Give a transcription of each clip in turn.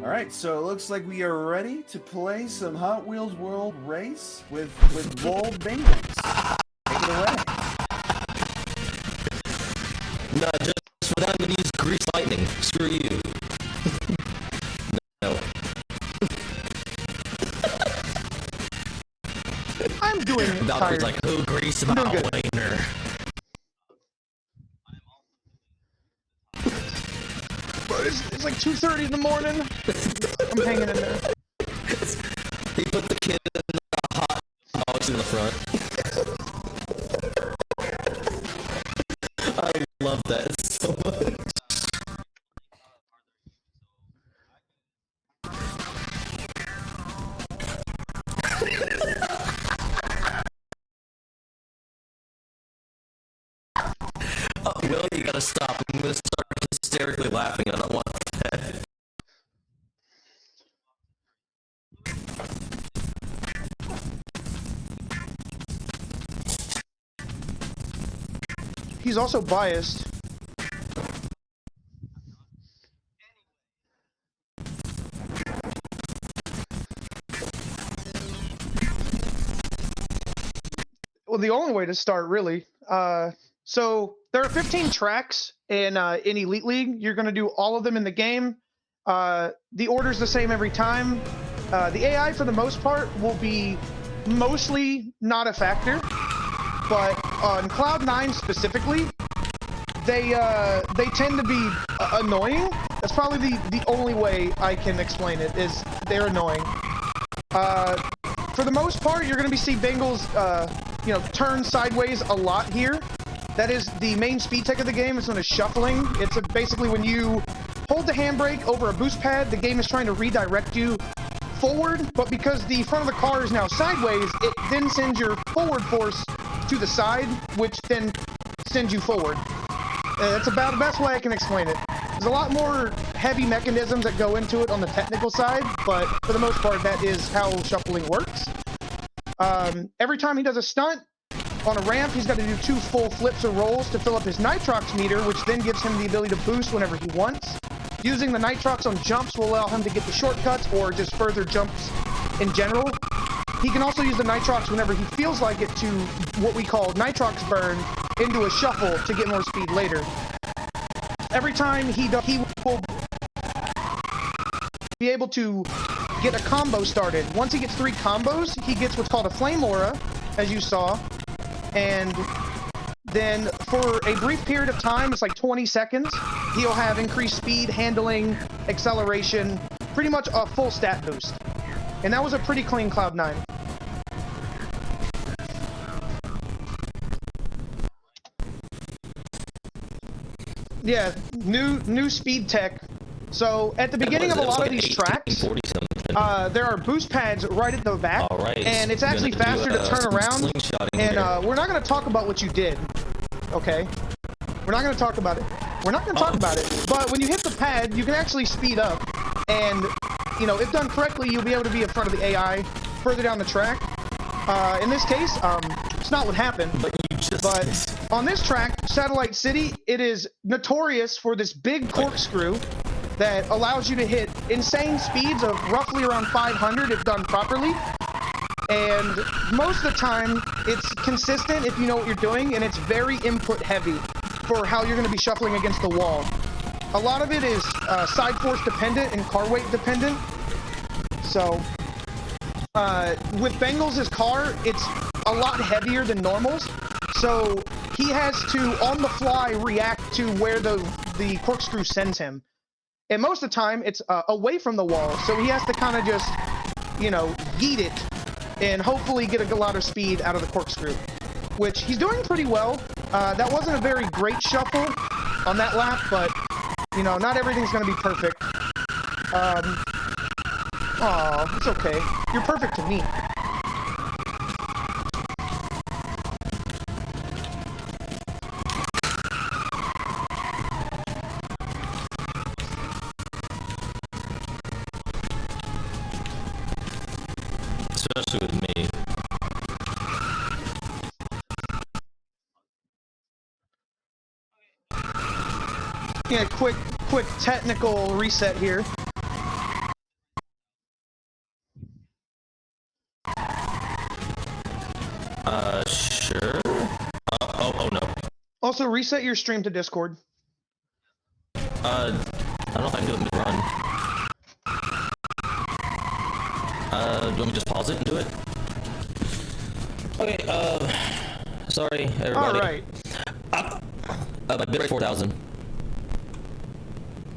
Alright, so it looks like we are ready to play some Hot Wheels World Race with bold Bengals. Take it away. No, just for them to use grease lightning. Screw you. No. I'm doing it. Valkyrie's like, who grease my wiener? It's like 2:30 in the morning. I'm hanging in there. He put the kid in the hot dogs in the front. I love that so much. Oh, Will, you gotta stop. I'm gonna start hysterically laughing. I don't want that. He's also biased. Well, the only way to start, really. So there are 15 tracks in Elite League. You're going to do all of them in the game. The order's the same every time. The AI, for the most part, will be mostly not a factor. But on Cloud9 specifically, they tend to be annoying. That's probably the only way I can explain it, is they're annoying. For the most part, you're going to see Bengals, turn sideways a lot here. That is the main speed tech of the game. It's known as shuffling. It's basically when you hold the handbrake over a boost pad, the game is trying to redirect you forward, but because the front of the car is now sideways, it then sends your forward force to the side, which then sends you forward. That's about the best way I can explain it. There's a lot more heavy mechanisms that go into it on the technical side, but for the most part, that is how shuffling works. Every time he does a stunt on a ramp, he's got to do 2 full flips or rolls to fill up his nitrox meter, which then gives him the ability to boost whenever he wants. Using the nitrox on jumps will allow him to get the shortcuts or just further jumps in general. He can also use the nitrox whenever he feels like it to what we call nitrox burn into a shuffle to get more speed later. Every time he will be able to get a combo started. Once he gets 3 combos, he gets what's called a flame aura, as you saw. And then for a brief period of time, it's like 20 seconds, he'll have increased speed, handling, acceleration, pretty much a full stat boost. And that was a pretty clean Cloud9. Yeah, new speed tech. So at the beginning of a lot of these tracks, there are boost pads right at the back, and it's actually faster to turn around. And we're not going to talk about what you did, okay? We're not going to talk about it. We're not going to talk about it. But when you hit the pad, you can actually speed up, and if done correctly, you'll be able to be in front of the AI further down the track. In this case, it's not what happened. But on this track, Satellite City, it is notorious for this big corkscrew that allows you to hit insane speeds of roughly around 500 if done properly. And most of the time, it's consistent if you know what you're doing, and it's very input heavy for how you're going to be shuffling against the wall. A lot of it is side force dependent and car weight dependent. So with Bengals' car, it's a lot heavier than normals. So he has to, on the fly, react to where the corkscrew sends him. And most of the time, it's away from the wall. So he has to kind of just, yeet it and hopefully get a lot of speed out of the corkscrew, which he's doing pretty well. That wasn't a very great shuffle on that lap, but, not everything's going to be perfect. Aw, it's okay. You're perfect to me. Especially with me. Yeah, quick technical reset here. Also, reset your stream to Discord. I don't know if I can do it mid-run. Do you want me to just pause it and do it? Okay, sorry, everybody. Alright. My bitrate 4,000.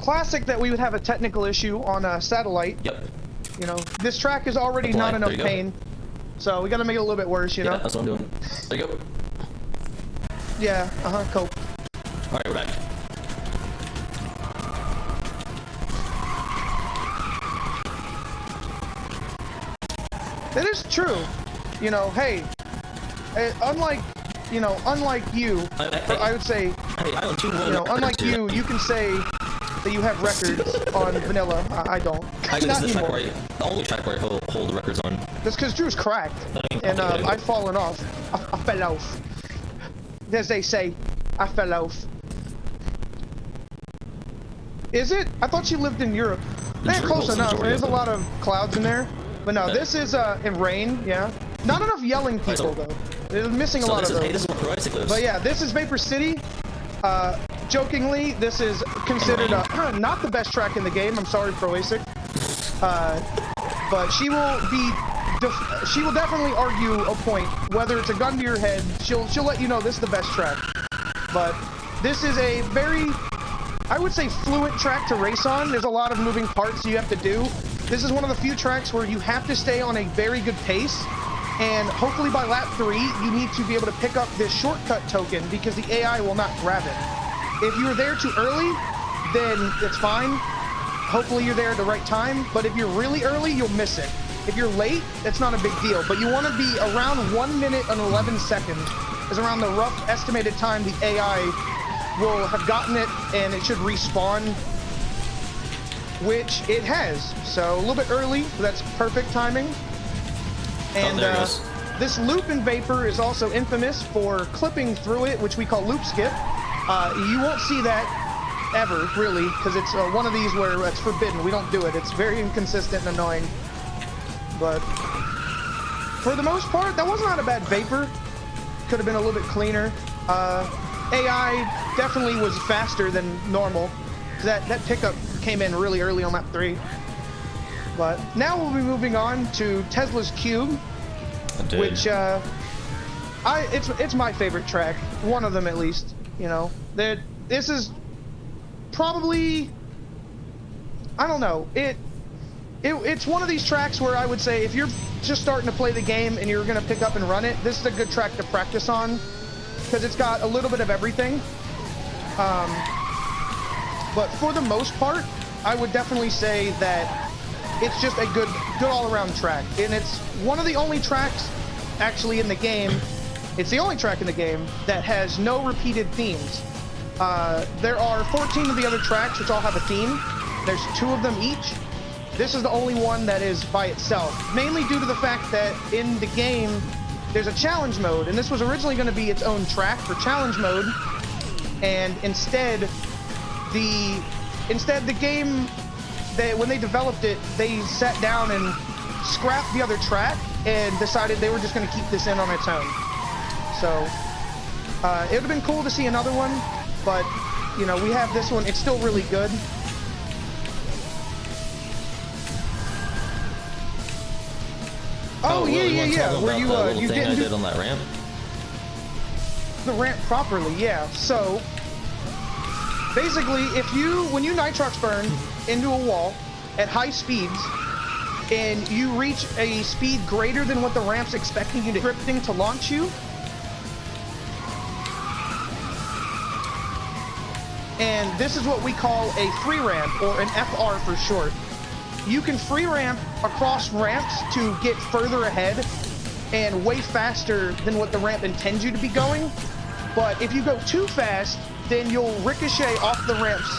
Classic that we would have a technical issue on a satellite. Yep. You know, this track is already Apply. not enough There you go. pain. So we gotta make it a little bit worse, you know? Yeah, that's what I'm doing. There you go. Yeah, cool. Alright, we're back. That is true. You know, hey, unlike you, I would say, Hey, I own 2 world you know, records unlike here. you can say that you have records on vanilla. I don't. Actually, Not this is the, track anymore. where the only track where I hold the records on. That's because Drew's cracked, and I've fallen off. I fell off. As they say, I fell off. Is it? I thought you lived in Europe. Man, close enough. There's a lot of clouds in there. But no, this is in rain, yeah. Not enough yelling people, though. They're missing a lot of those. Hey, this is where Proisic lives. But yeah, this is Vapor City. Jokingly, this is considered not the best track in the game. I'm sorry, Proisic. But she will definitely argue a point. Whether it's a gun to your head, she'll let you know this is the best track. But this is a very, I would say, fluent track to race on. There's a lot of moving parts you have to do. This is one of the few tracks where you have to stay on a very good pace, and hopefully by lap 3, you need to be able to pick up this shortcut token because the AI will not grab it. If you're there too early, then it's fine. Hopefully you're there at the right time, but if you're really early, you'll miss it. If you're late, it's not a big deal, but you want to be around 1 minute and 11 seconds is around the rough estimated time the AI will have gotten it, and it should respawn, which it has. So a little bit early, but that's perfect timing. And this loop in Vapor is also infamous for clipping through it, which we call loop skip. You won't see that ever, really, because it's one of these where it's forbidden. We don't do it. It's very inconsistent and annoying. But for the most part, that was not a bad Vapor. Could have been a little bit cleaner. AI definitely was faster than normal. That pickup came in really early on lap 3. But now we'll be moving on to Tesla's Cube, which it's my favorite track, one of them at least. You know, this is probably, I don't know, it's one of these tracks where I would say if you're just starting to play the game and you're gonna pick up and run it, this is a good track to practice on because it's got a little bit of everything. But for the most part, I would definitely say that it's just a good all-around track. And it's one of the only tracks, actually, in the game, it's the only track in the game that has no repeated themes. There are 14 of the other tracks which all have a theme. There's 2 of them each. This is the only one that is by itself, mainly due to the fact that in the game, there's a challenge mode, and this was originally going to be its own track for challenge mode, and instead the game, when they developed it, they sat down and scrapped the other track and decided they were just going to keep this in on its own. So it would have been cool to see another one, but you know, we have this one. It's still really good. Oh, yeah. Where you didn't do on that ramp? the ramp properly, yeah. So basically, when you nitrox burn into a wall at high speeds and you reach a speed greater than what the ramp's expecting you to scripting to launch you, and this is what we call a free ramp, or an FR for short. You can free ramp across ramps to get further ahead and way faster than what the ramp intends you to be going. But if you go too fast, then you'll ricochet off the ramp's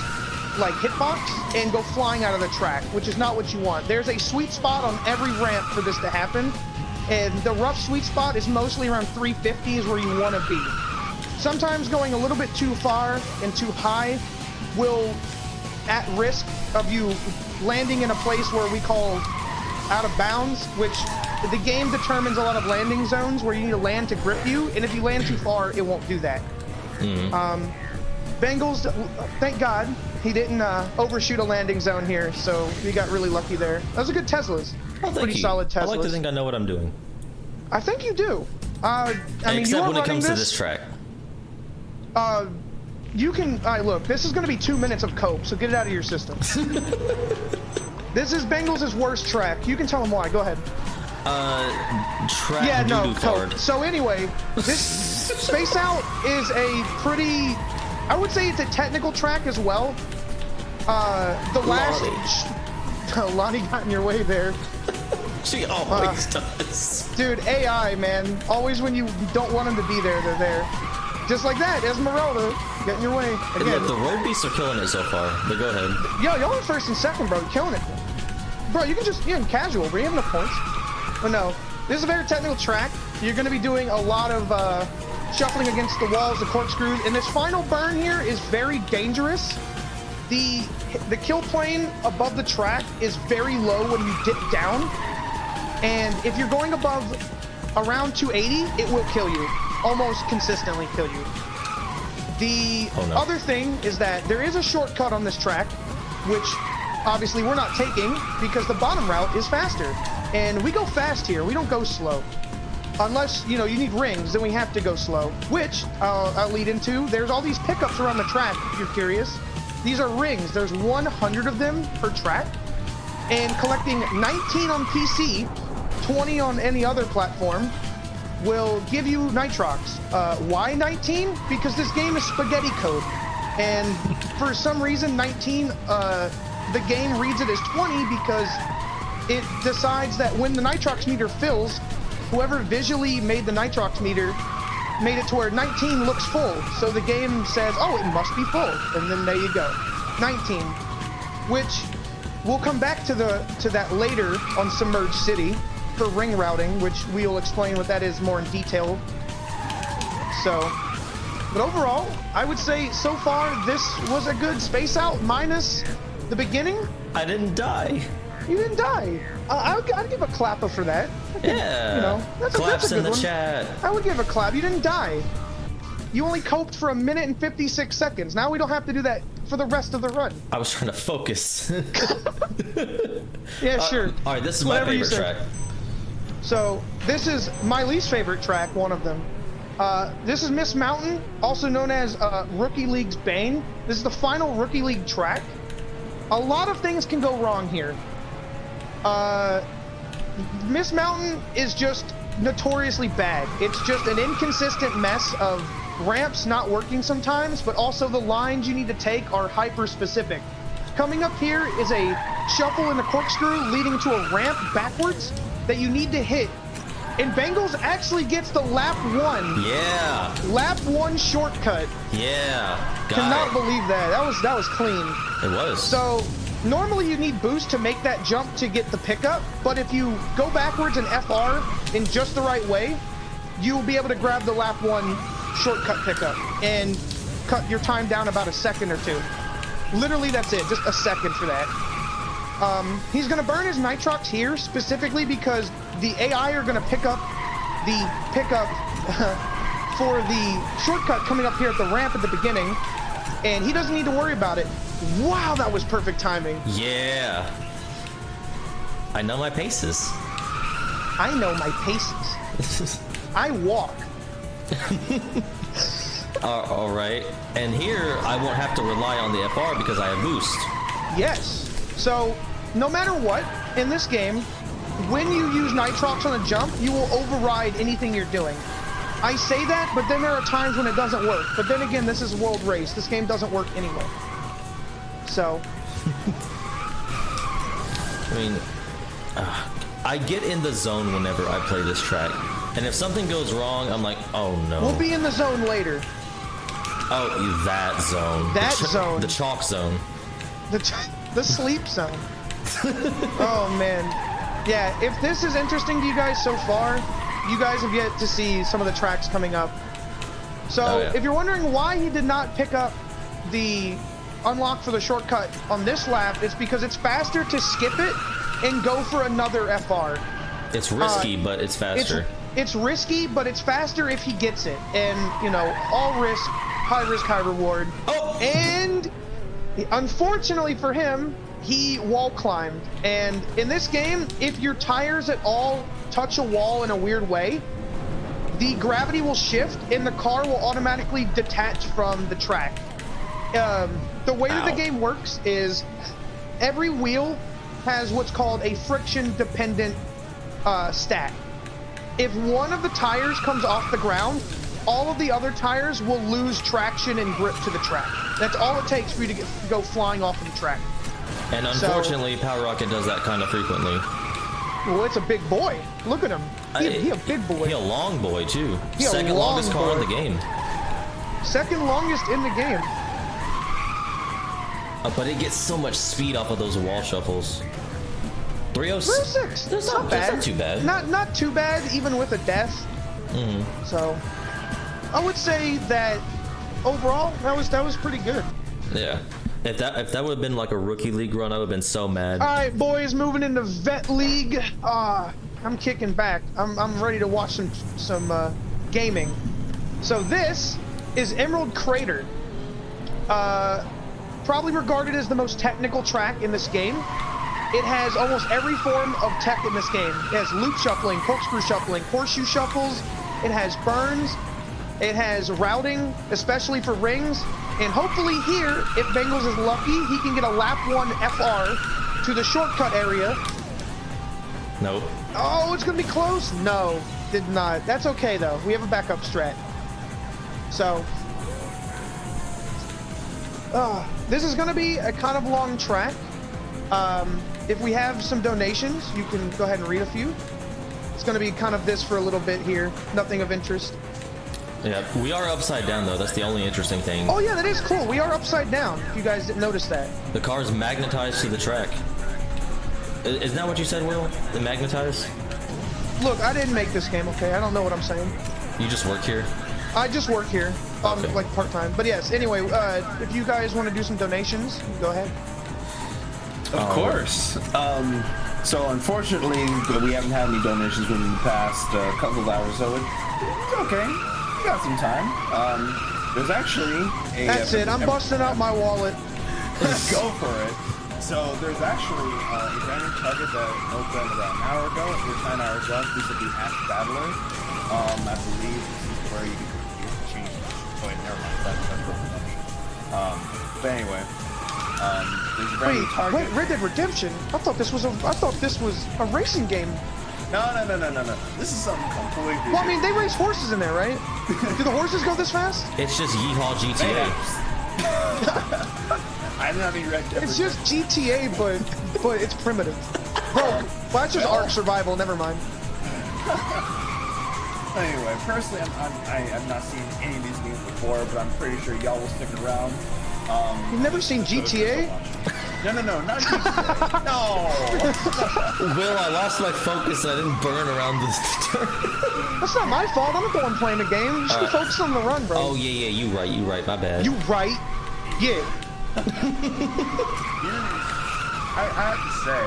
like hitbox and go flying out of the track, which is not what you want. There's a sweet spot on every ramp for this to happen, and the rough sweet spot is mostly around 350 is where you want to be. Sometimes going a little bit too far and too high will at risk of you landing in a place where we call out of bounds, which the game determines a lot of landing zones where you need to land to grip you, and if you land too far, it won't do that. Bengals, thank God, he didn't overshoot a landing zone here, so we got really lucky there. That was a good Teslas. Oh, thank Pretty you. solid Teslas. I like to think I know what I'm doing. I think you do. I mean, Except you are when it running comes to this track. You can. Look, this is going to be 2 minutes of cope, so get it out of your system. This is Bengals' worst track. You can tell them why. Go ahead. Track Yeah, no, doo-doo forward. cope. So anyway, this Space Out is a pretty. I would say it's a technical track as well. The last. Lonnie got in your way there. She always does. Dude, AI, man. Always when you don't want them to be there, they're there. Just like that, Esmeralda, get in your way. And Again. look, the road beasts are killing it so far, but go ahead. Yo, y'all in first and second, bro. You're killing it. Bro, you can just, casual, bro. You have enough points. But no, this is a very technical track. You're going to be doing a lot of shuffling against the walls, the corkscrews. And this final burn here is very dangerous. The kill plane above the track is very low when you dip down. And if you're going above around 280, it will kill you. Almost consistently kill you. The other thing is that there is a shortcut on this track, which obviously we're not taking because the bottom route is faster. And we go fast here, we don't go slow. Unless, you need rings, then we have to go slow. Which, I'll lead into, there's all these pickups around the track, if you're curious. These are rings, there's 100 of them per track. And collecting 19 on PC, 20 on any other platform, will give you nitrox. Why 19? Because this game is spaghetti code. And for some reason, 19, the game reads it as 20 because it decides that when the nitrox meter fills, whoever visually made the nitrox meter made it to where 19 looks full. So the game says, oh, it must be full. And then there you go. 19. Which we'll come back to that later on Submerged City for ring routing, which we'll explain what that is more in detail. So, but overall, I would say so far this was a good Space Out minus the beginning. I didn't die. You didn't die. I'd give a clapper for that. Yeah. That's Claps a good in the one. chat. I would give a clap. You didn't die. You only coped for 1 minute and 56 seconds. Now we don't have to do that for the rest of the run. I was trying to focus. Yeah, sure. All right, this is my Whatever you favorite say. track. So this is my least favorite track, one of them. This is Miss Mountain, also known as Rookie League's Bane. This is the final Rookie League track. A lot of things can go wrong here. Miss Mountain is just notoriously bad. It's just an inconsistent mess of ramps not working sometimes, but also the lines you need to take are hyper specific. Coming up here is a shuffle and a corkscrew leading to a ramp backwards that you need to hit. And Bengals actually gets the lap 1. Yeah. Lap 1 shortcut. Yeah. Cannot believe that. That was clean. It was. So normally you need boost to make that jump to get the pickup, but if you go backwards and FR in just the right way, you will be able to grab the lap 1 shortcut pickup and cut your time down about a second or two. Literally, that's it. Just a second for that. He's going to burn his nitrox here specifically because the AI are going to pick up the pickup for the shortcut coming up here at the ramp at the beginning, and he doesn't need to worry about it. Wow, that was perfect timing. Yeah. I know my paces. I know my paces. I walk. All right. And here, I won't have to rely on the FR because I have boost. Yes. So, no matter what, in this game, when you use nitrox on a jump, you will override anything you're doing. I say that, but then there are times when it doesn't work. But then again, this is a world race. This game doesn't work anyway. So. I mean, I get in the zone whenever I play this track. And if something goes wrong, I'm like, oh no. We'll be in the zone later. Oh, that zone. That zone. The chalk zone. The sleep zone. Oh, man. Yeah, if this is interesting to you guys so far, you guys have yet to see some of the tracks coming up. So, if you're wondering why he did not pick up the unlock for the shortcut on this lap, it's because it's faster to skip it and go for another FR. It's risky, but it's faster. It's risky, but it's faster if he gets it. And, all risk high risk, high reward. Oh! And unfortunately for him, he wall climbed. And in this game, if your tires at all touch a wall in a weird way, the gravity will shift and the car will automatically detach from the track. The way that the game works is every wheel has what's called a friction dependent stat. If one of the tires comes off the ground, all of the other tires will lose traction and grip to the track. That's all it takes for you to go flying off of the track. And unfortunately, Power Rocket does that kind of frequently. Well, it's a big boy. Look at him. He a big boy. He a long boy, too. He a Second long longest car boy. in the game. Second longest in the game. But it gets so much speed off of those wall shuffles. 306. 306. That's not bad. That's not too bad. Not too bad, even with a death. So, I would say that overall, that was pretty good. Yeah. If that would have been like a rookie league run, I would have been so mad. All right, boys, moving into vet league. I'm kicking back. I'm ready to watch some gaming. So this is Emerald Crater. Probably regarded as the most technical track in this game. It has almost every form of tech in this game. It has loop shuffling, corkscrew shuffling, horseshoe shuffles. It has burns. It has routing, especially for rings. And hopefully here, if Bengals is lucky, he can get a lap 1 FR to the shortcut area. Nope. Oh, it's going to be close. No, did not. That's okay, though. We have a backup strat. So, this is going to be a kind of long track. If we have some donations, you can go ahead and read a few. It's going to be kind of this for a little bit here. Nothing of interest. Yeah, we are upside down though. That's the only interesting thing. Oh yeah, that is cool. We are upside down. If you guys didn't notice that. The car is magnetized to the track. Isn't that what you said, Will? The magnetized? Look, I didn't make this game, okay? I don't know what I'm saying. You just work here? I just work here, Okay. like part-time. But yes, anyway, if you guys want to do some donations, go ahead. Of course. So unfortunately, we haven't had any donations within the past couple of hours, so it's okay. We got some time. There's actually a... That's it. I'm busting out my wallet. Go for it. So there's actually a random target that opened about an hour ago. We're 9 hours up. This will be Ash Battler. I believe this is where you can change. Oh wait, never mind. That's but anyway, there's a random target. Wait, Red Dead Redemption? I thought this was a racing game. No. This is something completely Well, I mean, they race horses in there, right? Do the horses go this fast? It's just Yeehaw GTA. I'm not even Red Dead. It's just GTA, but it's primitive. Bro, well, that's just Ark Survival. Never mind. Anyway, personally, I've not seen any of these games before, but I'm pretty sure y'all will stick around. You've never seen GTA? No, not GTA. No. Will, I lost my focus. I didn't burn around this turn. That's not my fault. I'm not the one playing the game. You should be focused on the run, bro. Oh yeah, you right. My bad. You right? Yeah. I have to say,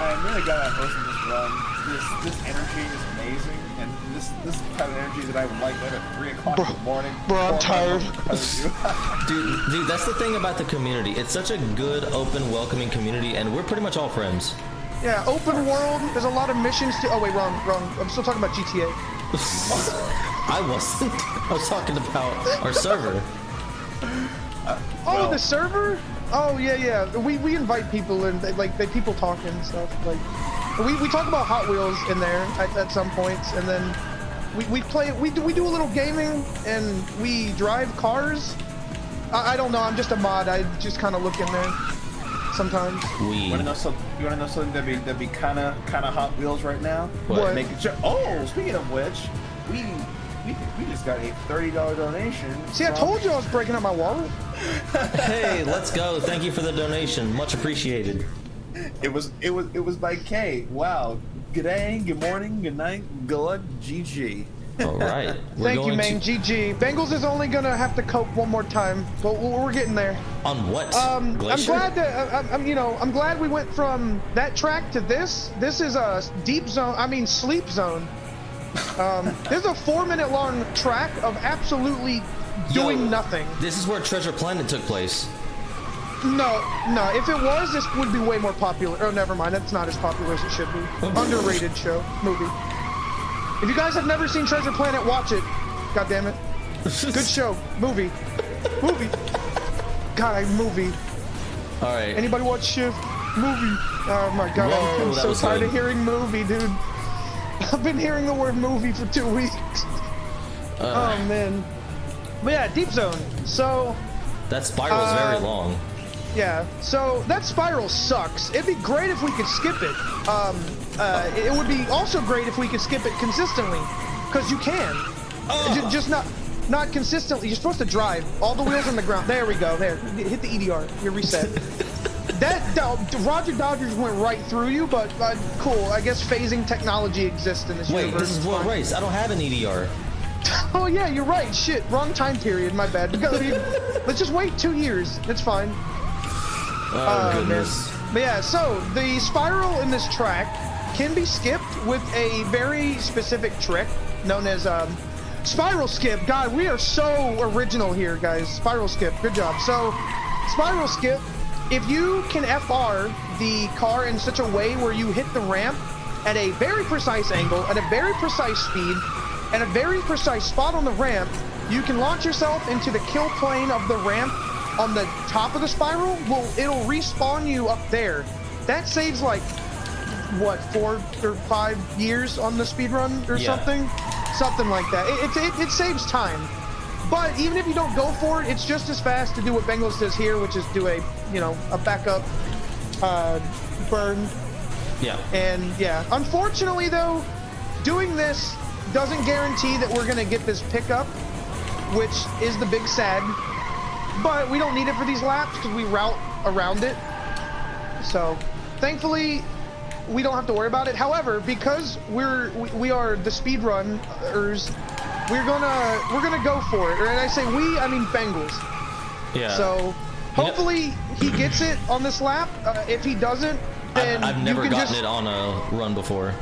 I'm really glad I'm hosting this run. This energy is amazing, and this type of energy that I would like at 3 o'clock in the morning. Bro, I'm tired. Dude, that's the thing about the community. It's such a good, open, welcoming community, and we're pretty much all friends. Yeah, open world. There's a lot of missions to. Oh wait, wrong. I'm still talking about GTA. I wasn't. I was talking about our server. The server? Oh yeah. We invite people and they people talking and stuff. Like we talk about Hot Wheels in there at some points, and then we play. We do a little gaming and we drive cars. I don't know. I'm just a mod. I just kind of look in there sometimes. You wanna know something that'd be kind of Hot Wheels right now? What? Making sure. Oh, speaking of which, we just got a $30 donation. See, I told you I was breaking up my wallet. Hey, let's go. Thank you for the donation. Much appreciated. It was by Kay. Wow. Good day, good morning, good night, good luck, GG. All right. Thank you, man. GG. Bengals is only gonna have to cope one more time, but we're getting there. On what? I'm Glacier? glad that I'm glad we went from that track to this. This is a deep zone. I mean, sleep zone. There's a 4-minute long track of absolutely doing nothing. This is where Treasure Planet took place. No. If it was, this would be way more popular. Oh, never mind. That's not as popular as it should be. Underrated movie. If you guys have never seen Treasure Planet, watch it. God damn it. Good show. Movie. God, movie. All right. Anybody watch Shift? Movie. Oh my God, Whoa, I'm so tired of hearing movie, dude. I've been hearing the word movie for 2 weeks. Oh man. But yeah, Deep Zone. So that spiral is very long. Yeah. So that spiral sucks. It'd be great if we could skip it. It would be also great if we could skip it consistently, because you can. Just not consistently. You're supposed to drive all the wheels on the ground. There we go. There. Hit the EDR. You're reset. Roger Dodgers went right through you, but cool. I guess phasing technology exists in this universe. Wait, this is what race? I don't have an EDR. Oh yeah, you're right. Shit, wrong time period. My bad. Let's just wait 2 years. It's fine. Oh goodness. Man. But yeah, so the spiral in this track can be skipped with a very specific trick known as spiral skip. God, we are so original here, guys. Spiral skip. Good job. So, spiral skip. If you can FR the car in such a way where you hit the ramp at a very precise angle, at a very precise speed, at a very precise spot on the ramp, you can launch yourself into the kill plane of the ramp on the top of the spiral. Well, it'll respawn you up there. That saves like, what, 4 or 5 years on the speedrun or something? Something like that. It saves time. But even if you don't go for it, it's just as fast to do what Bengals does here, which is do a backup burn. Yeah. And yeah, unfortunately though, doing this doesn't guarantee that we're gonna get this pickup, which is the big sad. But we don't need it for these laps because we route around it. So thankfully, we don't have to worry about it. However, because we are the speedrunners, we're gonna go for it. And I say we, I mean Bengals. Yeah. So hopefully he gets it on this lap. If he doesn't, then I've never you can gotten it on a run before.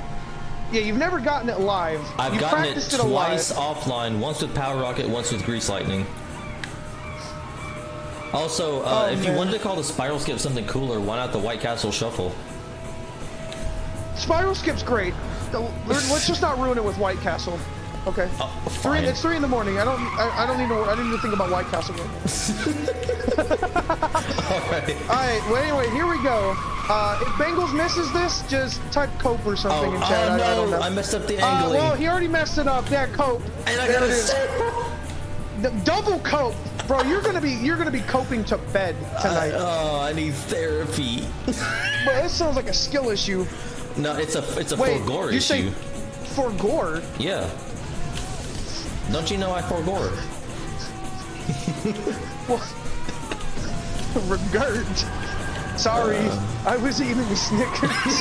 Yeah, you've never gotten it live. I've gotten it twice offline. Once with Power Rocket, once with Grease Lightning. Also, if you wanted to call the spiral skip something cooler, why not the White Castle Shuffle? Spiral skip's great. Let's just not ruin it with White Castle. Okay. Fine. It's 3 in the morning. I don't need to. I didn't even think about White Castle right now. All right. Well, anyway, here we go. If Bengals misses this, just type cope or something in chat. Oh no! I don't know. I messed up the angling. Well, he already messed it up. Yeah, cope. And I gotta say, double cope, bro. You're gonna be coping to bed tonight. I need therapy. Bro, this sounds like a skill issue. No, it's a Wait, forgore you issue. say forgore? Yeah. Don't you know I forgore? Well, regard. Sorry, I was eating Snickers.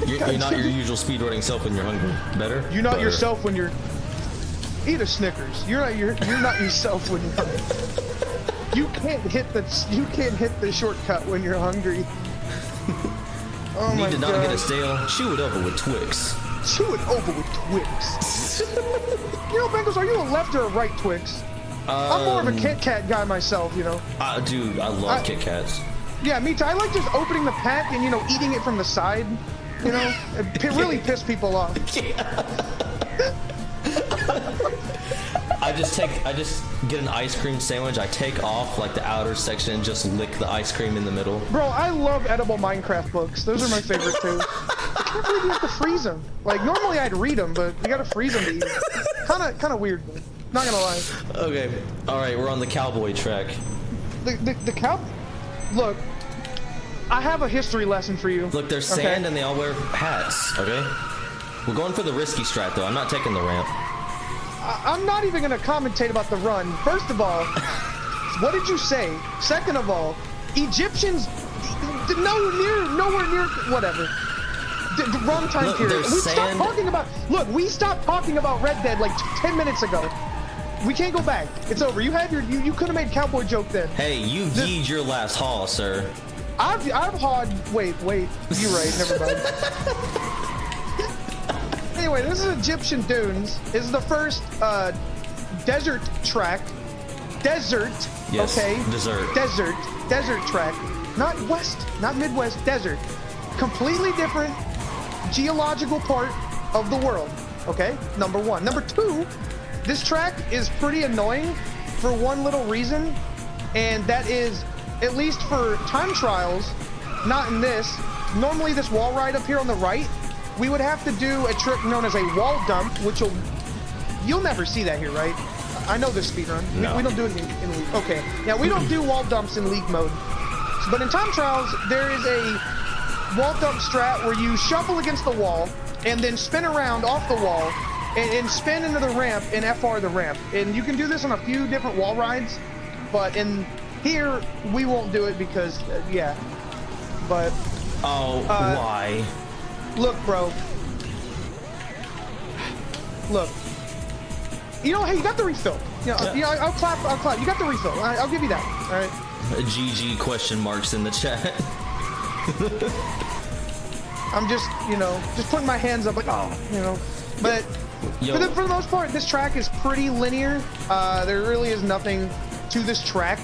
You're not your usual speedrunning self when you're hungry. Better? You're not Better. yourself when you're... Eat a Snickers. You're not yourself when you're hungry. You can't hit the shortcut when you're hungry. Oh Need my to not God. get a stale. Chew it over with Twix. Chew it over with Twix. You know, Bengals, are you a left or a right Twix? I'm more of a Kit Kat guy myself, you know. Dude, I love Kit Kats. Yeah, me too. I like just opening the pack and, eating it from the side. You know, it really piss people off. I just get an ice cream sandwich. I take off like the outer section and just lick the ice cream in the middle. Bro, I love edible Minecraft books. Those are my favorite too. I can't believe you have to freeze them. Like normally I'd read them, but you gotta freeze them to eat them. Kind of weird, man. Not gonna lie. Okay, all right, we're on the cowboy track. The cow. Look, I have a history lesson for you. Look, there's sand and they all wear hats. Okay, we're going for the risky strat though. I'm not taking the ramp. I'm not even gonna commentate about the run. First of all, what did you say? Second of all, Egyptians, nowhere near, whatever. The wrong time period. We stopped talking about Red Dead like 10 minutes ago. We can't go back. It's over. You could have made cowboy joke then. Hey, you yeed your last haul, sir. I've hawed. Wait. You're right. Never mind. Anyway, this is Egyptian Dunes. This is the first desert track. Desert. Yes, okay. dessert. Desert track. Not west, not Midwest, desert. Completely different geological part of the world. Okay, number one. Number two, this track is pretty annoying for one little reason, and that is, at least for time trials, not in this. Normally this wall ride up here on the right, we would have to do a trick known as a wall dump, which you'll never see that here, right? I know this speedrun. No. We don't do it in League. Okay, yeah, we don't do wall dumps in League mode. But in time trials, there is a wall dump strat where you shuffle against the wall and then spin around off the wall and spin into the ramp and FR the ramp. And you can do this on a few different wall rides, but in here, we won't do it because, yeah. But... Oh, why? Look, bro. Look. You know, hey, you got the refill. I'll clap. You got the refill. I'll give you that. All right. GG question marks in the chat. I'm just, just putting my hands up like, oh, But for the most part, this track is pretty linear. There really is nothing to this track.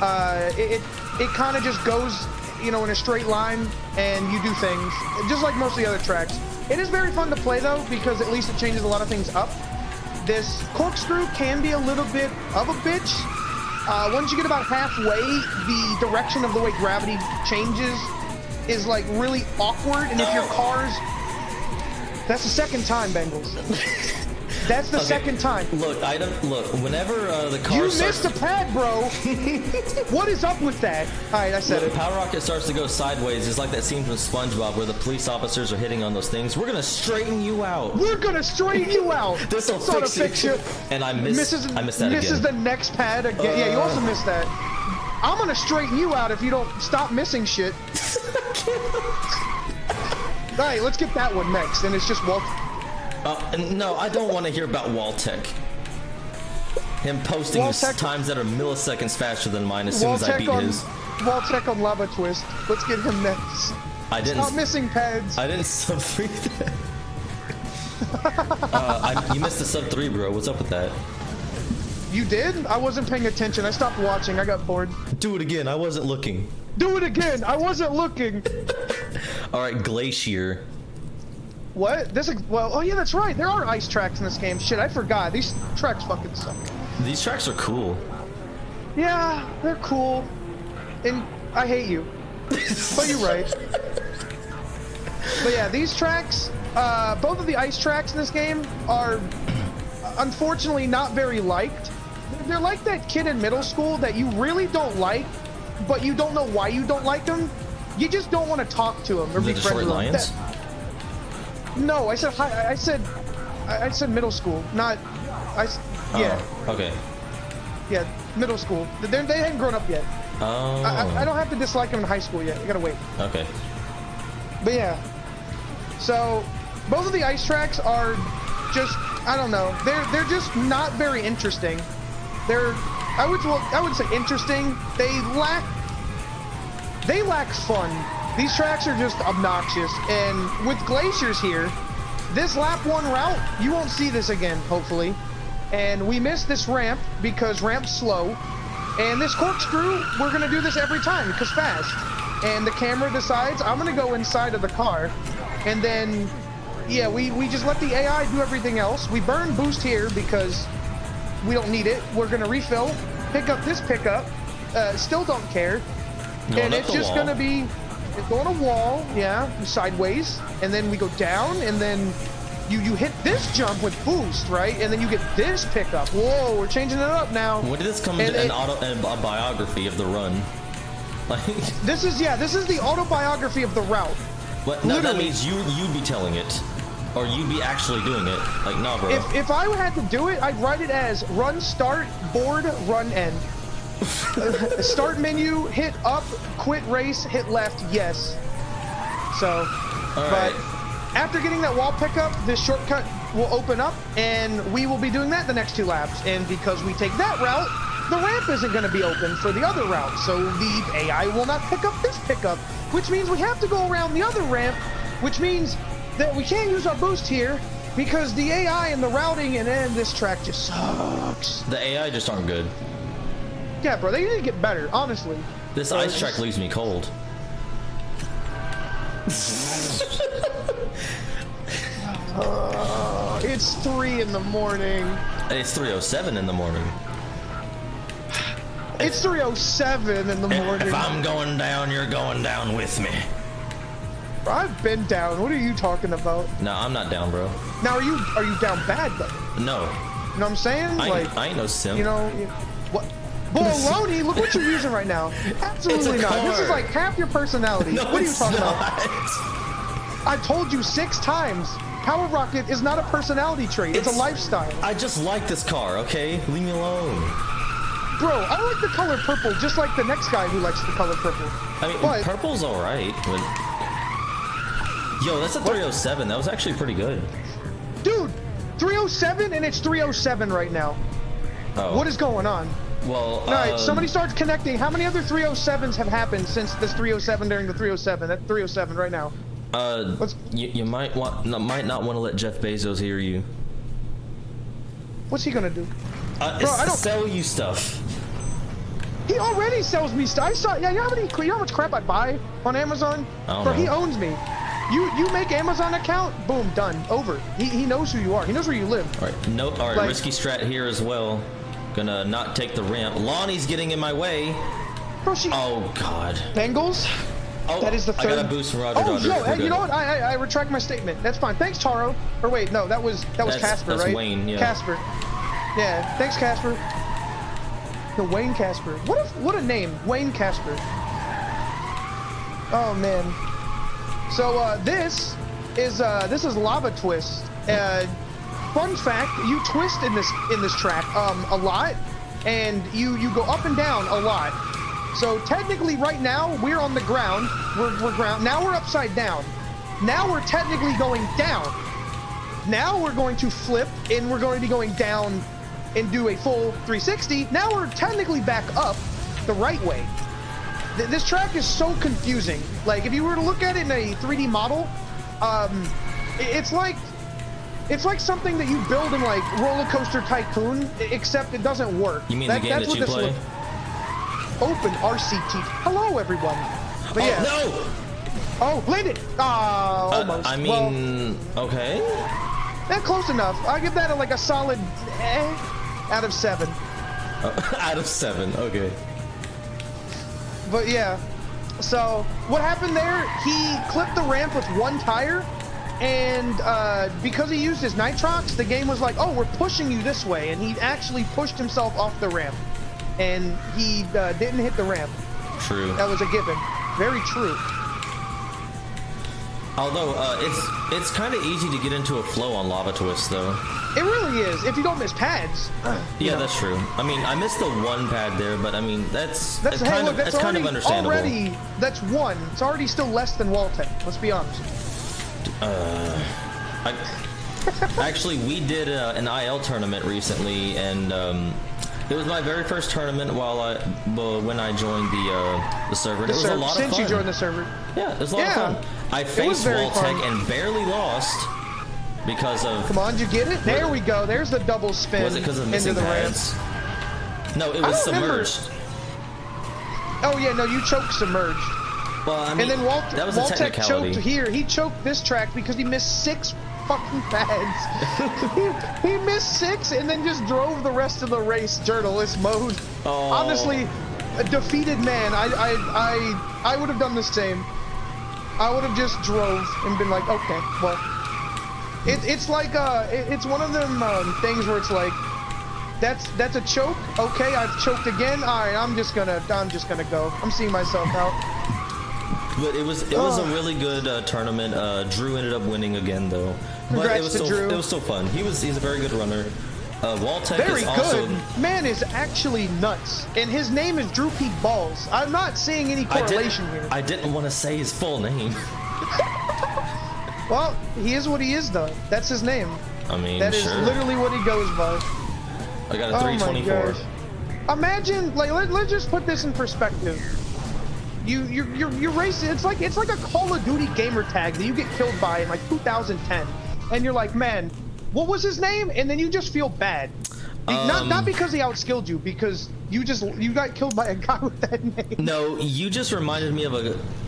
It kind of just goes, in a straight line, and you do things just like most of the other tracks. It is very fun to play though, because at least it changes a lot of things up. This corkscrew can be a little bit of a bitch. Once you get about halfway, the direction of the way gravity changes is like really awkward, and if your car's... That's the second time, Bengals. That's the second time. Look, whenever the car You missed a pad, bro. What is up with that? All right, I said it. Power Rocket starts to go sideways. It's like that scene from SpongeBob where the police officers are hitting on those things. We're gonna straighten you out. We're gonna straighten you out. This'll fix you. And I missed that again. Misses the next pad again. Yeah, you also missed that. I'm gonna straighten you out if you don't stop missing shit. All right, let's get that one next. And it's just Walt. No, I don't want to hear about Waltech. Him posting times that are milliseconds faster than mine as soon as I beat his. Waltech on Lava Twist. Let's get him next. Stop missing pads. I didn't sub 3 that. You missed the sub 3, bro. What's up with that? You did? I wasn't paying attention. I stopped watching. I got bored. Do it again. I wasn't looking. Do it again. I wasn't looking. All right, Glacier. What? Oh yeah, that's right. There are ice tracks in this game. Shit, I forgot. These tracks fucking suck. These tracks are cool. Yeah, they're cool. And I hate you. But you're right. But yeah, these tracks, both of the ice tracks in this game are unfortunately not very liked. They're like that kid in middle school that you really don't like, but you don't know why you don't like them. You just don't want to talk to them or be friends with them. No, I said hi. I said middle school, not. Yeah. Oh, okay. Yeah, middle school. They hadn't grown up yet. Oh. I don't have to dislike them in high school yet. You gotta wait. Okay. But yeah. So both of the ice tracks are just, I don't know. They're just not very interesting. I would say interesting. They lack fun. These tracks are just obnoxious, and with glaciers here, this lap 1 route, you won't see this again, hopefully. And we missed this ramp because ramp's slow, and this corkscrew, we're gonna do this every time because fast. And the camera decides I'm gonna go inside of the car, and then, yeah, we just let the AI do everything else. We burn boost here because we don't need it. We're gonna refill, pick up this pickup, still don't care, and it's just gonna be. It's on a wall, yeah, sideways, and then we go down, and then you hit this jump with boost, right? And then you get this pickup. Whoa, we're changing it up now. When did this come into a biography of the run? Like this is the autobiography of the route. But no, that means you'd be telling it, or you'd be actually doing it. Like, nah, bro. If I had to do it, I'd write it as run start, board, run end. Start menu, hit up, quit race, hit left, yes. So, but after getting that wall pickup, this shortcut will open up, and we will be doing that the next 2 laps. And because we take that route, the ramp isn't going to be open for the other route, so the AI will not pick up this pickup, which means we have to go around the other ramp, which means that we can't use our boost here, Because the AI and the routing and then this track just sucks. The AI just aren't good. Yeah, bro, they need to get better, honestly. This ice track leaves me cold. It's 3 in the morning. It's 3:07 in the morning. It's 3:07 in the morning. If I'm going down, you're going down with me. Bro, I've been down. What are you talking about? No, I'm not down, bro. Now, are you down bad though? No. You know what I'm saying? I ain't no simp. You know, what? Baloney, look what you're using right now. Absolutely not. car. This is like half your personality. No, what are you talking not. about? I told you 6 times. Power Rocket is not a personality trait. It's a lifestyle. I just like this car, okay? Leave me alone. Bro, I like the color purple just like the next guy who likes the color purple. I mean, but, purple's alright, but... Yo, that's a 3:07. That was actually pretty good. Dude, 3:07 and it's 3:07 right now. Oh. What is going on? Well, All right, somebody starts connecting. How many other 3:07s have happened since this 3:07 during the 3:07? That's 3:07 right now. You might not want to let Jeff Bezos hear you. What's he gonna do? Bro, I don't sell you stuff. He already sells me stuff. I saw. Yeah, you know how much crap I buy on Amazon? Bro, he owns me. You make Amazon account, boom, done, over. He knows who you are. He knows where you live. All right, no, all right, like, risky strat here as well. Gonna not take the ramp. Lonnie's getting in my way. Bro, oh God. Bengals. Oh, that is the third. I got a boost from Roger. Oh, yo, hey, you know what? I retract my statement. That's fine. Thanks, Taro. Or wait, no, that was Casper, that's right? Wayne, yeah. Casper. Yeah, thanks, Casper. The Wayne Casper. What a name, Wayne Casper. Oh man. So this is Lava Twist. Fun fact: you twist in this track a lot, and you go up and down a lot. So technically, right now we're on the ground. We're ground. Now we're upside down. Now we're technically going down. Now we're going to flip, and we're going to be going down and do a full 360. Now we're technically back up the right way. This track is so confusing. Like, if you were to look at it in a 3D model, it's like something that you build in like Roller Coaster Tycoon, except it doesn't work. You mean the game that you play? Open RCT. Hello, everyone. But yeah. No! Oh, landed. Almost. I mean, well, okay. Not close enough. I give that like a solid out of 7. Out of 7. Okay. But yeah. So what happened there? He clipped the ramp with 1 tire, and because he used his nitrox, the game was like, "Oh, we're pushing you this way," and he actually pushed himself off the ramp, and he didn't hit the ramp. True. That was a given. Very true. Although it's kind of easy to get into a flow on Lava Twist, though. It really is, if you don't miss pads. Yeah, that's true. I mean, I missed the 1 pad there, but I mean, that's kind of understandable. Already, that's 1. It's already still less than Waltech. Let's be honest. Actually, we did an IL tournament recently, and it was my very first tournament when I joined the server. It was a lot of fun. Since you joined the server. Yeah, it was a lot of fun. I faced Waltech and barely lost because of... Come on, did you get it? There we go. There's the double spin. Was it because of missing pads? No, it was submerged. Oh yeah, no, you choked submerged. Well, I mean, and then that was a technicality. Choked here. He choked this track because he missed 6 fucking pads. he missed 6 and then just drove the rest of the race journalist mode. Oh. Honestly, a defeated man. I would have done the same. I would have just drove and been like, okay, well, it's like it's one of them things where it's like, that's a choke. Okay, I've choked again. All right, I'm just gonna go. I'm seeing myself out. But it was a really good tournament. Drew ended up winning again, though. But Congrats to Drew. It was still fun. He's a very good runner. Waltech very is good. also... Man is actually nuts, and his name is Drew Pete Balls. I'm not seeing any correlation here. I didn't want to say his full name. Well, he is what he is, though. That's his name. I mean, that is literally what he goes by. I got a 324. Imagine, like, let's just put this in perspective. You're racing. It's like a Call of Duty gamer tag that you get killed by in like 2010, and you're like, man, what was his name? And then you just feel bad. Not because he outskilled you, because you got killed by a guy with that name. No, you just reminded me of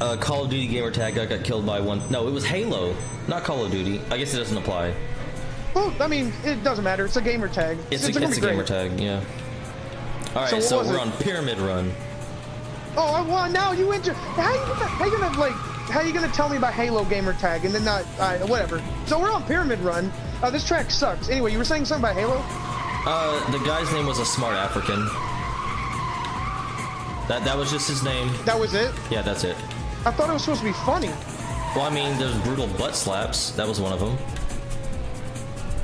a Call of Duty gamer tag that got killed by one. No, it was Halo, not Call of Duty. I guess it doesn't apply. Well, I mean, it doesn't matter. It's a gamer tag. It's a gamer tag, yeah. All right, so we're on Pyramid Run. Oh, well, now you enter. How you gonna tell me about Halo gamer tag and then not whatever? So we're on Pyramid Run. This track sucks. Anyway, you were saying something about Halo? The guy's name was a smart African. That was just his name. That was it? Yeah, that's it. I thought it was supposed to be funny. Well, I mean, there's brutal butt slaps. That was one of them.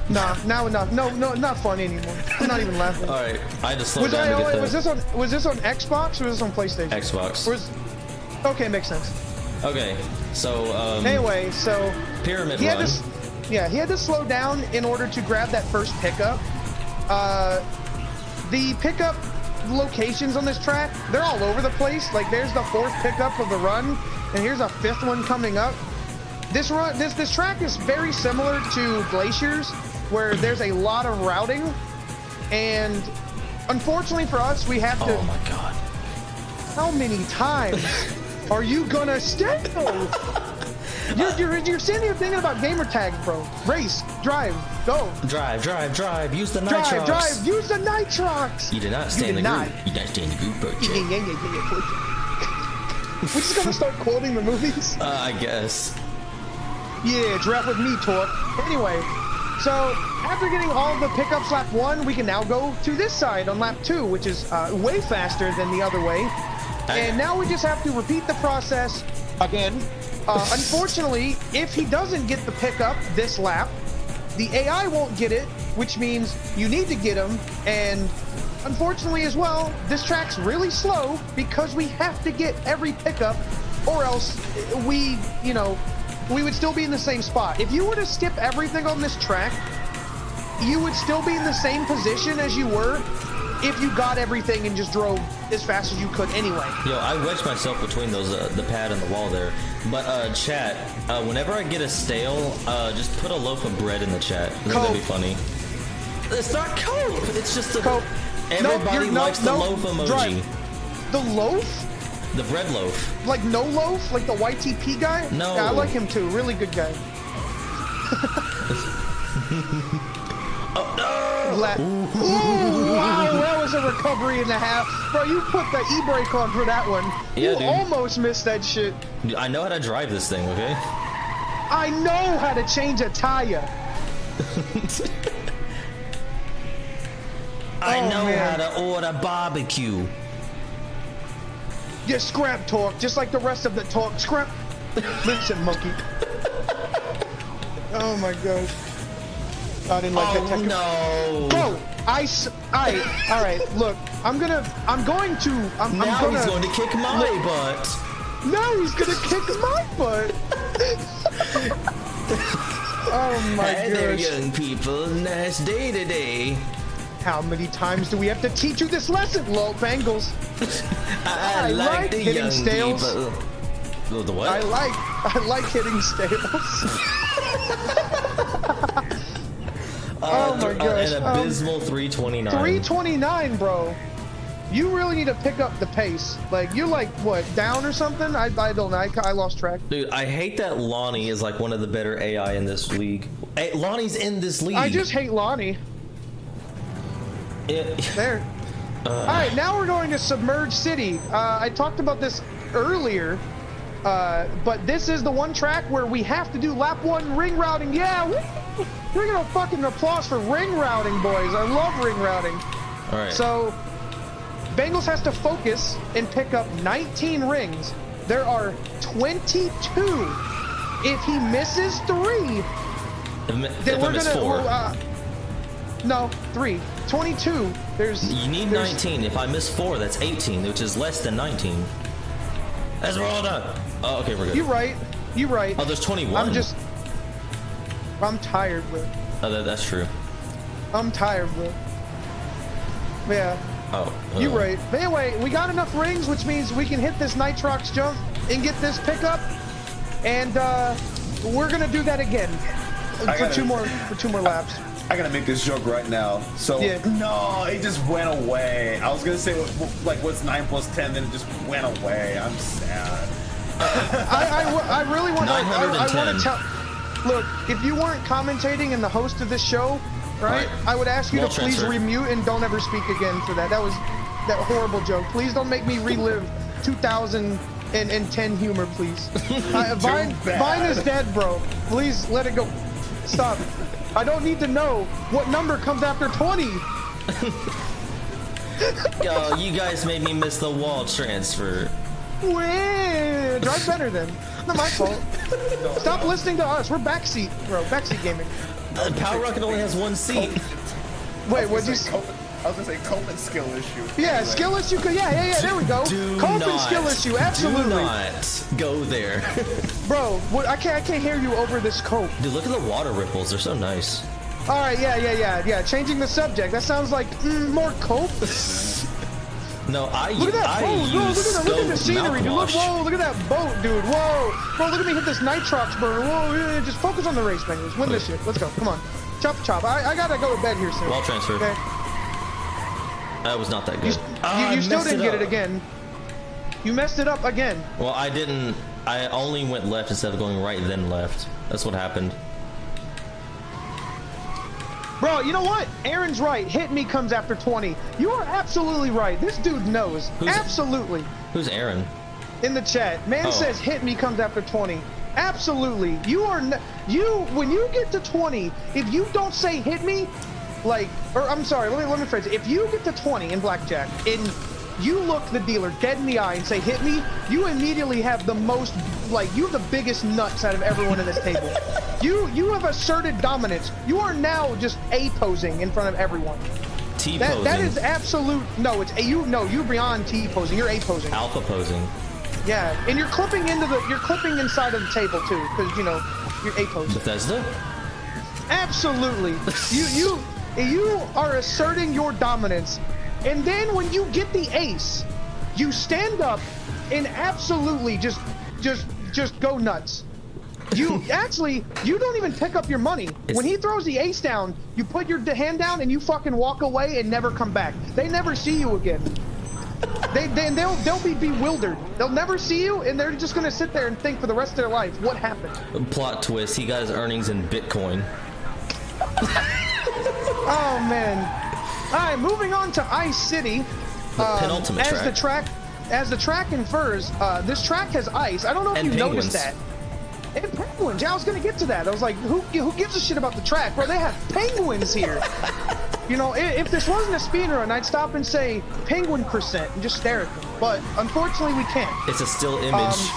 Nah, now enough. No, not funny anymore. I'm not even laughing. All right, I just slowed down to get that. Was this on Xbox or was this on PlayStation? Xbox. Okay, makes sense. Okay, so anyway, so Pyramid Run. He had to slow down in order to grab that first pickup. The pickup locations on this track, they're all over the place. Like there's the 4th pickup of the run, and here's a 5th one coming up. This track is very similar to Glaciers, where there's a lot of routing, and unfortunately for us, we have to. Oh my god! How many times are you gonna stay? You're sitting here thinking about gamer tags, bro. Race, drive, go. Drive. Use the nitrox. Drive. Use the nitrox. You did not stay in the group. You did not stay in the group, bro. We're just gonna start quoting the movies. I guess. Yeah, draft with me, Torque. Anyway, so after getting all of the pickups lap 1, we can now go to this side on lap 2, which is way faster than the other way. And now we just have to repeat the process again. Unfortunately, if he doesn't get the pickup this lap, the AI won't get it, which means you need to get him. And unfortunately as well, this track's really slow because we have to get every pickup, or else we would still be in the same spot. If you were to skip everything on this track, you would still be in the same position as you were if you got everything and just drove as fast as you could anyway. Yo, I wedged myself between those the pad and the wall there. But chat, whenever I get a stale, just put a loaf of bread in the chat. That'd be funny. It's not cope. It's just a cope. Everybody likes the loaf emoji. Drive. The loaf? The bread loaf. Like no loaf? Like the YTP guy? No. Yeah, I like him too. Really good guy. Oh no! Ooh, wow, that was a recovery and a half. Bro, you put the e-brake on for that one. Yeah, you almost missed that shit. I know how to drive this thing, okay? I know how to change a tire. I know how to order barbecue. Yeah, scrap Torque, just like the rest of the Torque. Scrap. Listen, monkey. Oh my gosh. I didn't like that technique. No. Bro, all right, look, I'm going to he's going to kick my butt. Now he's going to kick my butt. Oh my gosh. Hey there, young people. Nice day today. How many times do we have to teach you this lesson, lol, Bengals? I like the hitting young stales. People. The what? I like hitting stales. Oh my gosh. An abysmal 329. 329, bro. You really need to pick up the pace. Like, you're like, what, down or something? I don't know. I lost track. Dude, I hate that Lonnie is like one of the better AI in this league. Hey, Lonnie's in this league. I just hate Lonnie. There. All right, now we're going to Submerged City. I talked about this earlier, but this is the one track where we have to do lap 1 ring routing. Yeah, we're gonna fucking applause for ring routing, boys. I love ring routing. All right. So, Bengals has to focus and pick up 19 rings. There are 22. If he misses 3, then we're gonna. No, 3. 22. You need 19. If I miss 4, that's 18, which is less than 19. As we're all done. Oh, okay, we're good. You're right. Oh, there's 21. I'm tired, bro. Oh, that's true. I'm tired, bro. Yeah. Oh. You're right. But anyway, we got enough rings, which means we can hit this nitrox jump and get this pickup, and we're gonna do that again for two more laps. I gotta make this joke right now. So no, it just went away. I was gonna say like what's 9 + 10, then it just went away. I'm sad. I really want. I want to tell. Look, if you weren't commentating and the host of this show, right? I would ask you to please remute and don't ever speak again for that. That was that horrible joke. Please don't make me relive 2010 humor, please. Vine is dead, bro. Please let it go. Stop. I don't need to know what number comes after 20. Yo, you guys made me miss the wall transfer. Drive better then. Not my fault. Stop listening to us. We're backseat, bro. Backseat gaming. Power Rocket only has one seat. Wait, what'd you say? I was gonna say coping skill issue. Yeah, anyway. Skill issue. Yeah. There we go. Coping skill issue. Absolutely. Do not go there, bro. What? I can't hear you over this cope. Dude, look at the water ripples. They're so nice. All right. Yeah. Changing the subject. That sounds like more cope. No, look at that boat, bro. Look at the scenery, dude. Look at that boat, dude. Whoa, bro. Look at me hit this nitrox burner. Whoa, just focus on the race, man. Let's win this shit. Let's go. Come on, chop. I gotta go to bed here soon. Wall transfer. Okay. That was not that good. You still didn't get it again. You messed it up again. Well, I didn't. I only went left instead of going right, then left. That's what happened. Bro, you know what? Aaron's right. Hit me comes after 20. You are absolutely right. This dude knows. Absolutely. Who's Aaron? In the chat. Man says hit me comes after 20. Absolutely. You are when you get to 20, if you don't say hit me, I'm sorry, let me phrase it. If you get to 20 in blackjack and you look the dealer dead in the eye and say hit me, you immediately have the most, you have the biggest nuts out of everyone at this table. You have asserted dominance. You are now just A-posing in front of everyone. T-posing. That is absolute, no, it's you're beyond T-posing, you're A-posing. Alpha posing. Yeah, and you're clipping inside of the table too, because you're A-posing. Bethesda? Absolutely. You are asserting your dominance, and then when you get the ace, you stand up and absolutely just go nuts. You don't even pick up your money. When he throws the ace down, you put your hand down and you fucking walk away and never come back. They never see you again. They'll be bewildered. They'll never see you, and they're just gonna sit there and think for the rest of their life, what happened? Plot twist: he got his earnings in Bitcoin. Oh man! All right, moving on to Ice City. Penultimate track. As the track infers, this track has ice. I don't know if you noticed that. And penguins. Yeah, I was gonna get to that. I was like, who gives a shit about the track, bro? They have penguins here. If this wasn't a speedrun, I'd stop and say penguin percent and just stare at them. But unfortunately, we can't. It's a still image.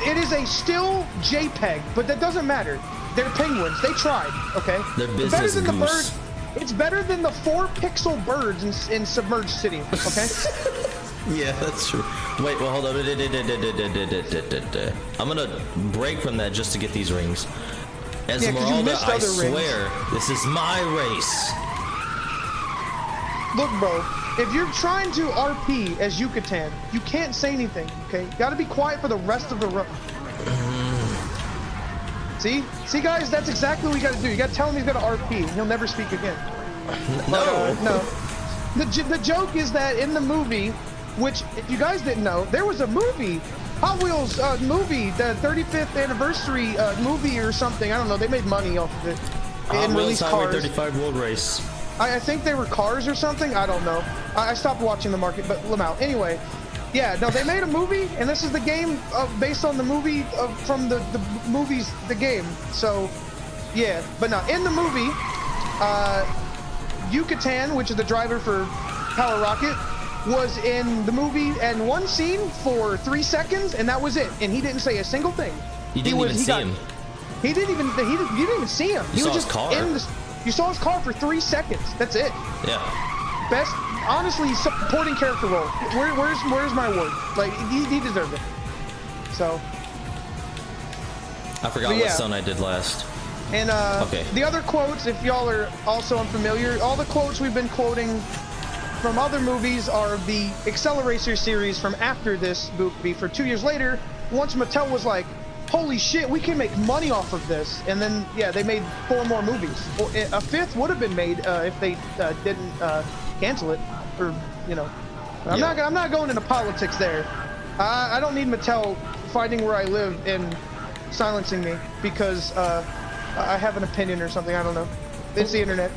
It is a still JPEG, but that doesn't matter. They're penguins. They tried. Okay. They're business better than goose. the bird. It's better than the 4-pixel birds in Submerged City. Okay. Yeah, that's true. Wait, well, hold on. I'm gonna break from that just to get these rings. Esmeralda, I swear, this is my race. Look, bro, if you're trying to RP as Yucatan, you can't say anything, okay? You gotta be quiet for the rest of the run. See, guys, that's exactly what you gotta do. You gotta tell him he's gonna RP, and he'll never speak again. No. No. The joke is that in the movie, which, if you guys didn't know, there was a movie, Hot Wheels movie, the 35th anniversary movie or something. I don't know. They made money off of it. Hot Wheels Highway 35 World Race. I think they were cars or something. I don't know. I stopped watching the market, but Lamau. Anyway, yeah, no, they made a movie, and this is the game based on the movie from the movies, the game. So, yeah, but no, in the movie, Yucatan, which is the driver for Power Rocket, was in the movie and one scene for 3 seconds, and that was it. And he didn't say a single thing. You didn't even see him. You didn't even see him. You saw his car. You saw his car for 3 seconds. That's it. Yeah. Best, honestly, supporting character role. Where's my award? Like, he deserved it. So. I forgot what song I did last. And the other quotes, if y'all are also unfamiliar, all the quotes we've been quoting from other movies are the Accelerator series from after this movie for 2 years later. Once Mattel was like, holy shit, we can make money off of this. And then, yeah, they made 4 more movies. Well, a 5th would have been made if they didn't cancel it, or you know. I'm not going into politics there. I don't need Mattel finding where I live and silencing me because I have an opinion or something. I don't know. It's the internet.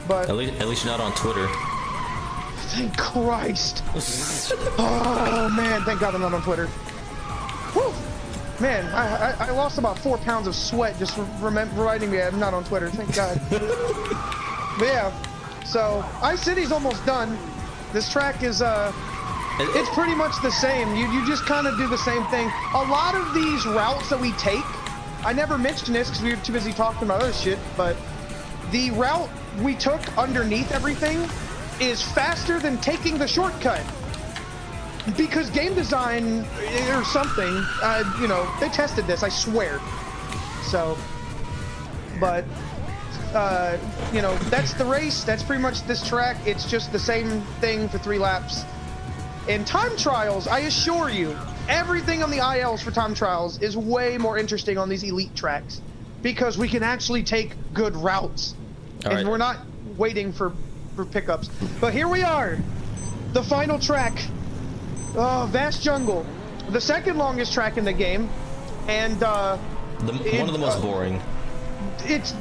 But at least you're not on Twitter. Thank Christ. Oh man, thank God I'm not on Twitter. Whew. Man, I lost about 4 pounds of sweat just reminding me I'm not on Twitter. Thank God. But yeah, so Ice City's almost done. This track is it's pretty much the same. You just kind of do the same thing. A lot of these routes that we take, I never mentioned this because we were too busy talking about other shit, but the route we took underneath everything is faster than taking the shortcut. Because game design or something, you know, they tested this, I swear. So, but, you know, that's the race. That's pretty much this track. It's just the same thing for 3 laps. In time trials, I assure you, everything on the ILs for time trials is way more interesting on these elite tracks because we can actually take good routes. And we're not waiting for pickups. But here we are, the final track. Oh, Vast Jungle, the 2nd longest track in the game, and one of the most boring. It's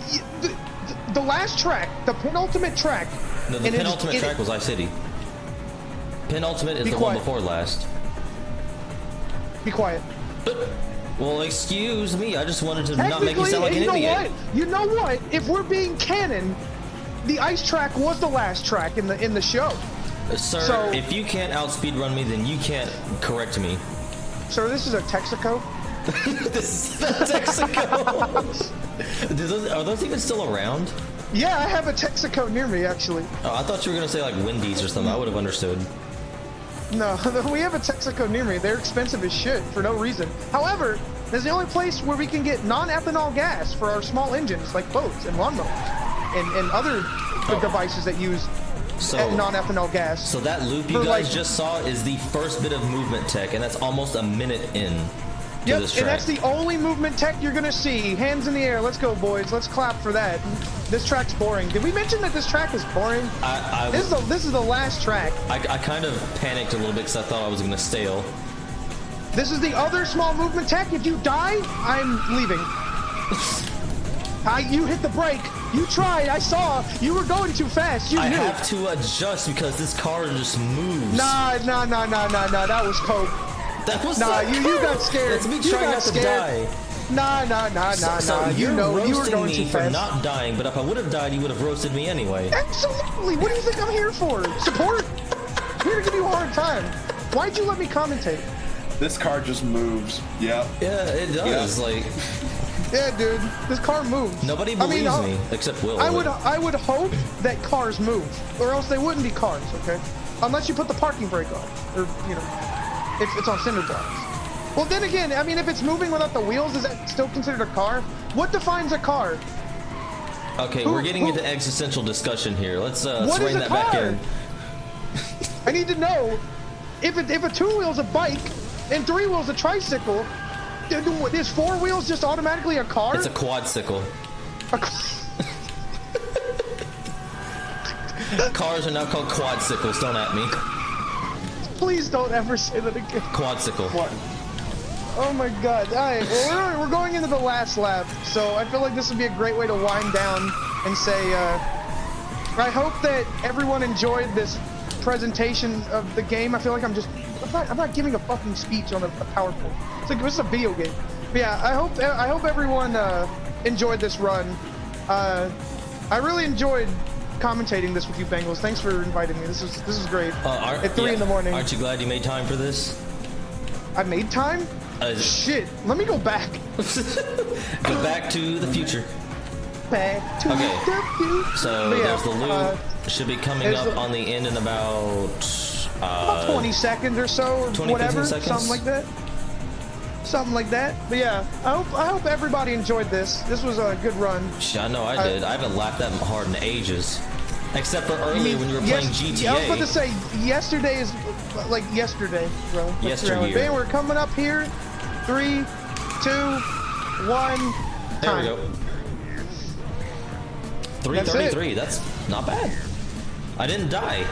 the last track, the penultimate track. No, the penultimate track was Ice City. Penultimate is the one before last. Be quiet. Well, excuse me. I just wanted to not make you sound like an idiot. You know what? If we're being canon, the ice track was the last track in the show. Sir, so, if you can't outspeed run me, then you can't correct me. Sir, this is a Texaco. This is a Texaco. Are those even still around? Yeah, I have a Texaco near me, actually. Oh, I thought you were gonna say like Wendy's or something. I would have understood. No, we have a Texaco near me. They're expensive as shit for no reason. However, there's the only place where we can get non-ethanol gas for our small engines, like boats and lawnmowers, and other devices that use non-ethanol gas. So that loop you guys just saw is the first bit of movement tech, and that's almost a minute in to this track. And that's the only movement tech you're gonna see. Hands in the air. Let's go, boys. Let's clap for that. This track's boring. Did we mention that this track is boring? This is the last track. I kind of panicked a little bit because I thought I was gonna stale. This is the other small movement tech. If you die, I'm leaving. You hit the brake. You tried. I saw. You were going too fast. You knew. I have to adjust because this car just moves. Nah. That was coke. That was you got scared. That's me trying not to die. Nah. You were going too for fast. not dying, but if I would have died, you would have roasted me anyway. Absolutely. What do you think I'm here for? Support? I'm here to give you a hard time. Why'd you let me commentate? This car just moves. Yep. Yeah, it does. Yep. Like. Yeah, dude. This car moves. Nobody believes me except Will. I would hope that cars move, or else they wouldn't be cars. Okay. Unless you put the parking brake on, or you know, it's on cinder blocks. Well, then again, I mean, if it's moving without the wheels, is that still considered a car? What defines a car? Okay, we're getting into existential discussion here. Let's rein that back in. I need to know if a 2 wheel's a bike and 3 wheels a tricycle. Is 4 wheels just automatically a car? It's a quadcycle. Cars are now called quadcycles. Don't at me. Please don't ever say that again. Quadcycle. Oh my god. Alright, well, we're going into the last lap, so I feel like this would be a great way to wind down and say, I hope that everyone enjoyed this presentation of the game. I feel like I'm not giving a fucking speech on a PowerPoint. It's like this is a video game. But yeah, I hope everyone enjoyed this run. I really enjoyed commentating this with you, Bengals. Thanks for inviting me. This is great. At 3 in the morning. Aren't you glad you made time for this? I made time? Shit. Let me go back. Go back to the future. Back to the future. So there's the loop. Should be coming up on the end in about 20 seconds or so, or 20, whatever, 15 seconds. something like that. But yeah, I hope everybody enjoyed this. This was a good run. I know I did. I haven't laughed that hard in ages, except for earlier when you were playing GTA. Yeah, I was about to say yesterday is like yesterday, bro. Yesterday. Man, we're coming up here. 3, 2, 1. There we go. 333. That's not bad. I didn't die.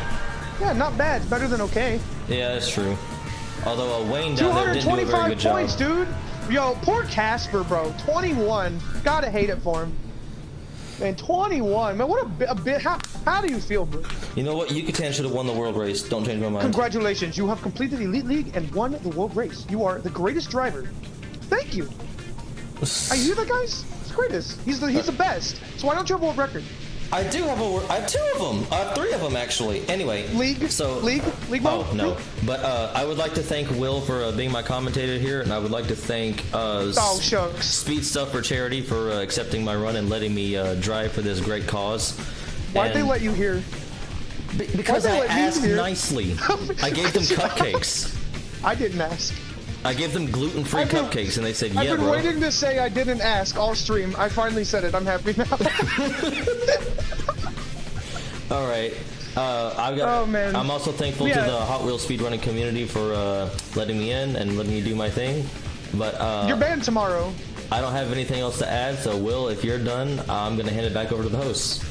Yeah, not bad. It's better than okay. Yeah, that's true. Although Wayne down there didn't do a very 225 good job. points, dude. Yo, poor Casper, bro. 21. Gotta hate it for him. Man, 21. Man, what a bit. How do you feel, bro? You know what? Yucatan should have won the world race. Don't change my mind. Congratulations. You have completed the Elite League and won the world race. You are the greatest driver. Thank you. Are you the guys? He's the greatest. He's the best. So why don't you have a world record? I do have I have 2 of them. I have 3 of them actually. Anyway, League mode? Oh no, but I would like to thank Will for being my commentator here, and I would like to thank shucks. Speed Stuff for Charity for accepting my run and letting me drive for this great cause. Why'd they let you here? Because I asked nicely. I gave them cupcakes. I didn't ask. I gave them gluten-free cupcakes, and they said, "Yeah, bro." I've been waiting to say I didn't ask all stream. I finally said it. I'm happy now. All right. Oh man. I'm also thankful to the Hot Wheels speedrunning community for letting me in and letting me do my thing. But you're banned tomorrow. I don't have anything else to add. So Will, if you're done, I'm gonna hand it back over to the hosts.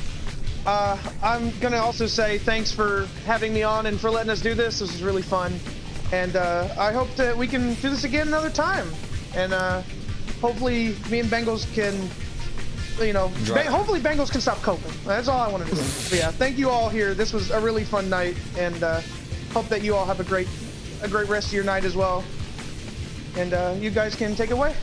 I'm gonna also say thanks for having me on and for letting us do this. This was really fun. And I hope that we can do this again another time. And hopefully me and Bengals can, you know, hopefully Bengals can stop coping. That's all I want to do. But yeah, thank you all here. This was a really fun night, and hope that you all have a great rest of your night as well. And you guys can take it away.